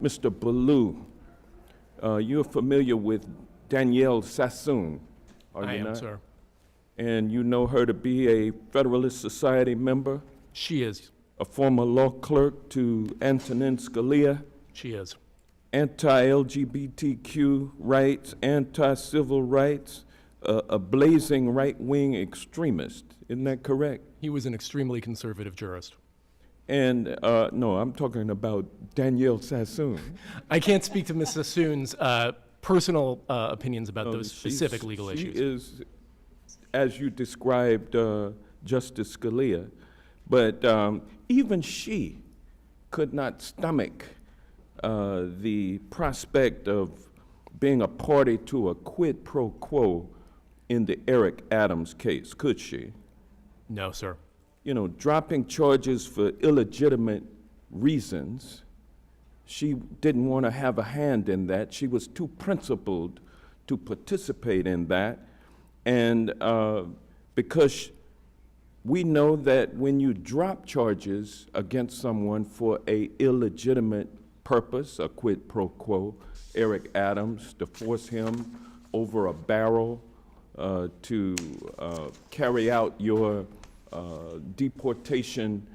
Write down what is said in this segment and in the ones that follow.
Mr. Ballou, you're familiar with Danielle Sassoon, are you not? I am, sir. And you know her to be a Federalist Society member, She is. a former law clerk to Antonin Scalia, She is. anti-LGBTQ rights, anti-civil rights, a blazing right-wing extremist. Isn't that correct? He was an extremely conservative jurist. And no, I'm talking about Danielle Sassoon. I can't speak to Ms. Sassoon's personal opinions about those specific legal issues. She is, as you described, Justice Scalia, but even she could not stomach the prospect of being a party to a quid pro quo in the Eric Adams case, could she? No, sir. You know, dropping charges for illegitimate reasons. She didn't want to have a hand in that. She was too principled to participate in that. And because we know that when you drop charges against someone for a illegitimate purpose, a quid pro quo, Eric Adams, to force him over a barrel to carry out your deportation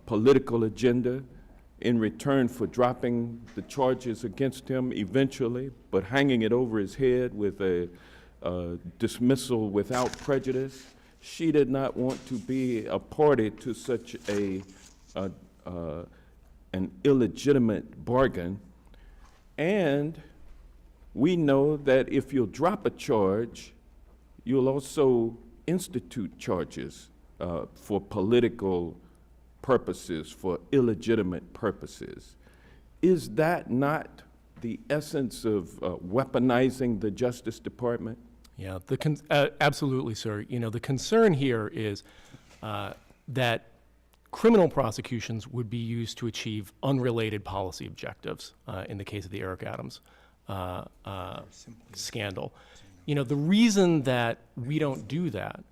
political agenda in return for dropping the charges against him eventually, but hanging it over his head with a dismissal without prejudice. She did not want to be a party to such an illegitimate bargain. And we know that if you'll drop a charge, you'll also institute charges for political purposes, for illegitimate purposes. Is that not the essence of weaponizing the Justice Department? Yeah, absolutely, sir. You know, the concern here is that criminal prosecutions would be used to achieve unrelated policy objectives in the case of the Eric Adams scandal. You know, the reason that we don't do that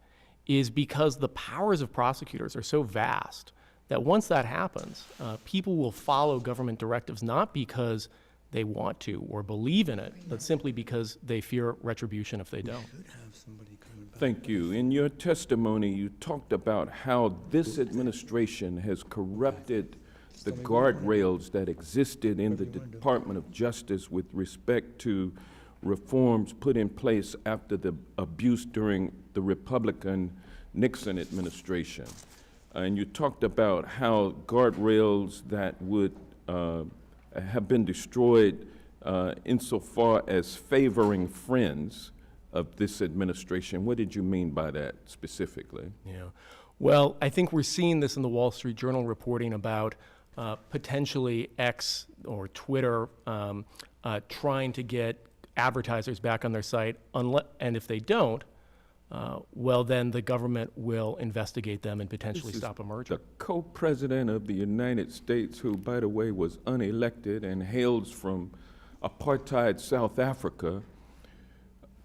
is because the powers of prosecutors are so vast that once that happens, people will follow government directives not because they want to or believe in it, but simply because they fear retribution if they don't. Thank you. In your testimony, you talked about how this administration has corrupted the guardrails that existed in the Department of Justice with respect to reforms put in place after the abuse during the Republican Nixon administration. And you talked about how guardrails that would have been destroyed insofar as favoring friends of this administration. What did you mean by that specifically? Yeah. Well, I think we're seeing this in the Wall Street Journal reporting about potentially X or Twitter trying to get advertisers back on their site, and if they don't, well, then the government will investigate them and potentially stop a merger. The co-president of the United States, who, by the way, was unelected and hails from apartheid South Africa,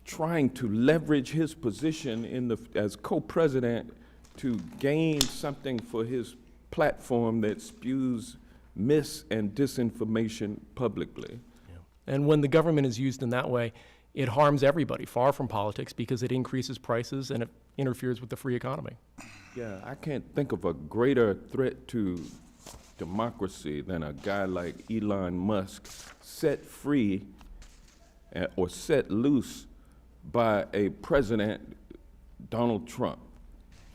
trying to leverage his position as co-president to gain something for his platform that spews mis- and disinformation publicly. And when the government is used in that way, it harms everybody, far from politics, because it increases prices and it interferes with the free economy. Yeah, I can't think of a greater threat to democracy than a guy like Elon Musk set free or set loose by a president, Donald Trump,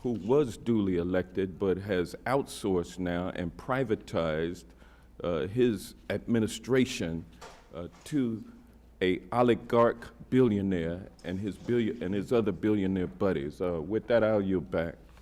who was duly elected but has outsourced now and privatized his administration to a oligarch billionaire and his other billionaire buddies. With that, I'll yield back.